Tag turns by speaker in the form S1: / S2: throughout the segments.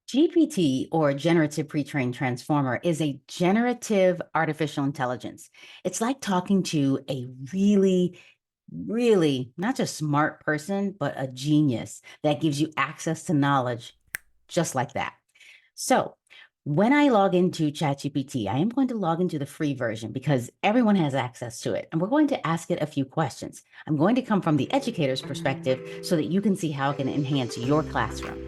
S1: GPT, or generative pre-trained transformer, is a generative artificial intelligence. It's like talking to a really not just smart person, but a genius that gives you access to knowledge just like that. So when I log into ChatGPT, I am going to log into the free version because everyone has access to it. And we're going to ask it a few questions. I'm going to come from the educator's perspective so that you can see how it can enhance your classroom.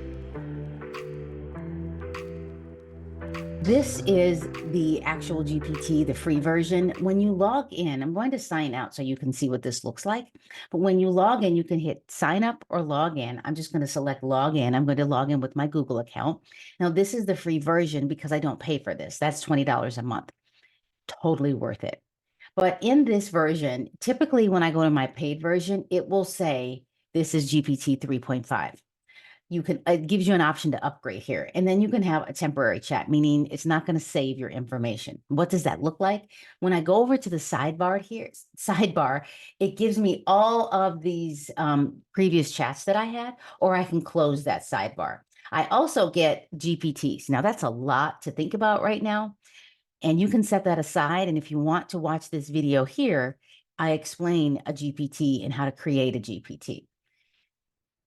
S1: This is the actual GPT, the free version. When you log in, I'm going to sign out so you can see what this looks like. But when you log in, you can hit sign up or log in. I'm just going to select log in. I'm going to log in with my Google account. Now, this is the free version because I don't pay for this. That's $20 a month. Totally worth it. But in this version, typically when I go to my paid version, it will say this is GPT 3.5. You can, it gives you an option to upgrade here. And then you can have a temporary chat, meaning it's not going to save your information. What does that look like? When I go over to the sidebar, it gives me all of these previous chats that I had, or I can close that sidebar. I also get GPTs. Now that's a lot to think about right now. And you can set that aside. And if you want to watch this video here, I explain a GPT and how to create a GPT.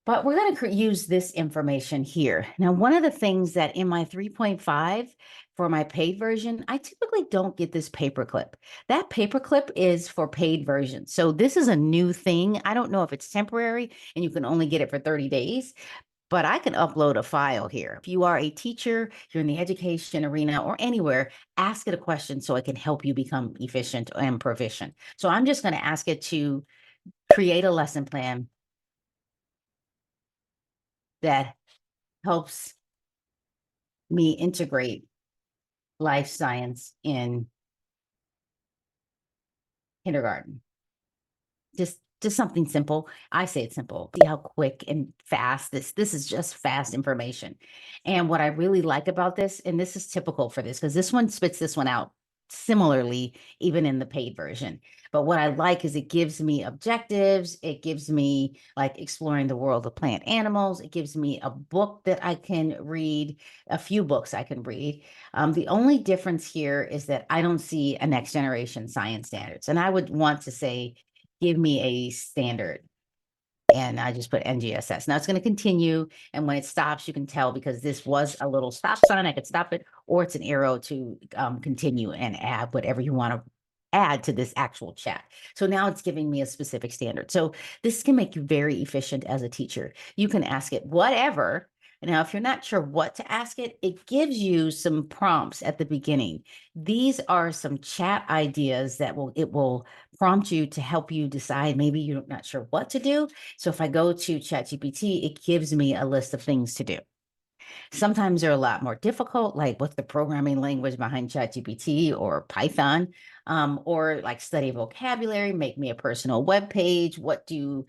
S1: But we're going to use this information here. Now, one of the things that in my 3.5 for my paid version, I typically don't get this paperclip. That paperclip is for paid version. So this is a new thing. I don't know if it's temporary and you can only get it for 30 days, but I can upload a file here. If you are a teacher, you're in the education arena or anywhere, ask it a question so it can help you become efficient and proficient. So I'm just going to ask it to create a lesson plan that helps me integrate life science in kindergarten. Just something simple. I say it's simple. See how quick and fast this is just fast information. And what I really like about this, and this is typical for this, because this one spits this one out similarly, even in the paid version. But what I like is it gives me objectives. It gives me like exploring the world of plant animals. It gives me a book that I can read, a few books I can read. The only difference here is that I don't see a next generation science standards. And I would want to say, give me a standard. And I just put NGSS. Now it's going to continue. And when it stops, you can tell because this was a little stop sign. I could stop it, or it's an arrow to continue and add whatever you want to add to this actual chat. So now it's giving me a specific standard. So this can make you very efficient as a teacher. You can ask it whatever. Now, if you're not sure what to ask it, it gives you some prompts at the beginning. These are some chat ideas that it will prompt you to help you decide. Maybe you're not sure what to do. So if I go to ChatGPT, it gives me a list of things to do. Sometimes they're a lot more difficult, like what's the programming language behind ChatGPT or Python, or like study vocabulary, make me a personal web page, what to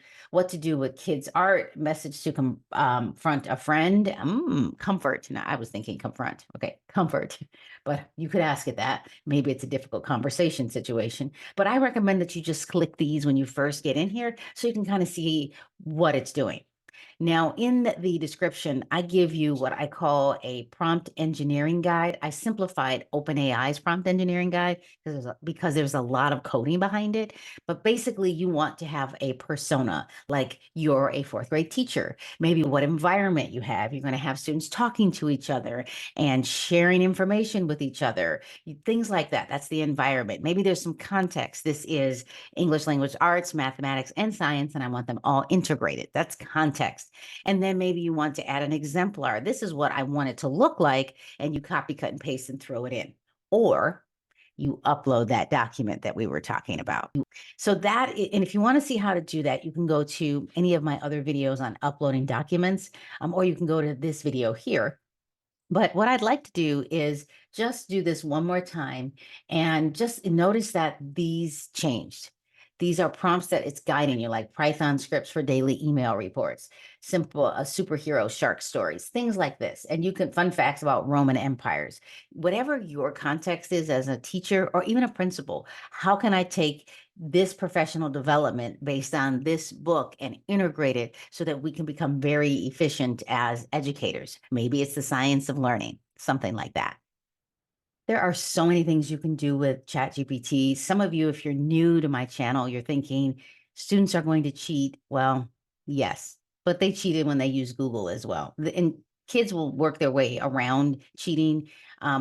S1: do with kids' art, message to confront a friend, comfort. Now I was thinking confront, okay, comfort, but you could ask it that. Maybe it's a difficult conversation situation, but I recommend that you just click these when you first get in here so you can kind of see what it's doing. Now, in the description, I give you what I call a prompt engineering guide. I simplified OpenAI's prompt engineering guide because there's a lot of coding behind it. But basically, you want to have a persona, like you're a fourth grade teacher, maybe what environment you have. You're going to have students talking to each other and sharing information with each other, things like that. That's the environment. Maybe there's some context. This is English language arts, mathematics, and science, and I want them all integrated. That's context. And then maybe you want to add an exemplar. This is what I want it to look like, and you copy, cut, and paste and throw it in. Or you upload that document that we were talking about. So that, and if you want to see how to do that, you can go to any of my other videos on uploading documents, or you can go to this video here. But what I'd like to do is just do this one more time and just notice that these changed. These are prompts that it's guiding you, like Python scripts for daily email reports, simple superhero shark stories, things like this. And you can fun facts about Roman empires. Whatever your context is as a teacher or even a principal, how can I take this professional development based on this book and integrate it so that we can become very efficient as educators? Maybe it's the science of learning, something like that. There are so many things you can do with ChatGPT. Some of you, if you're new to my channel, you're thinking students are going to cheat. Well, yes, but they cheated when they use Google as well. And kids will work their way around cheating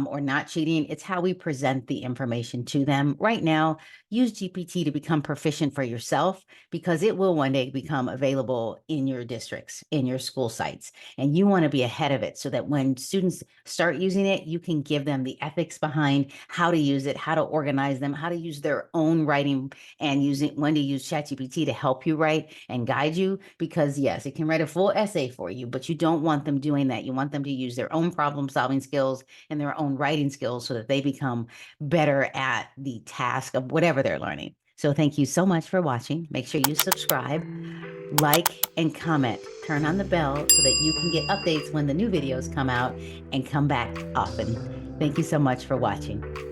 S1: or not cheating. It's how we present the information to them. Right now, use GPT to become proficient for yourself because it will one day become available in your districts, in your school sites. And you want to be ahead of it so that when students start using it, you can give them the ethics behind how to use it, how to organize them, how to use their own writing, and using when to use ChatGPT to help you write and guide you. Because yes, it can write a full essay for you, but you don't want them doing that. You want them to use their own problem solving skills and their own writing skills so that they become better at the task of whatever they're learning. So thank you so much for watching. Make sure you subscribe, like, and comment. Turn on the bell so that you can get updates when the new videos come out and come back often. Thank you so much for watching.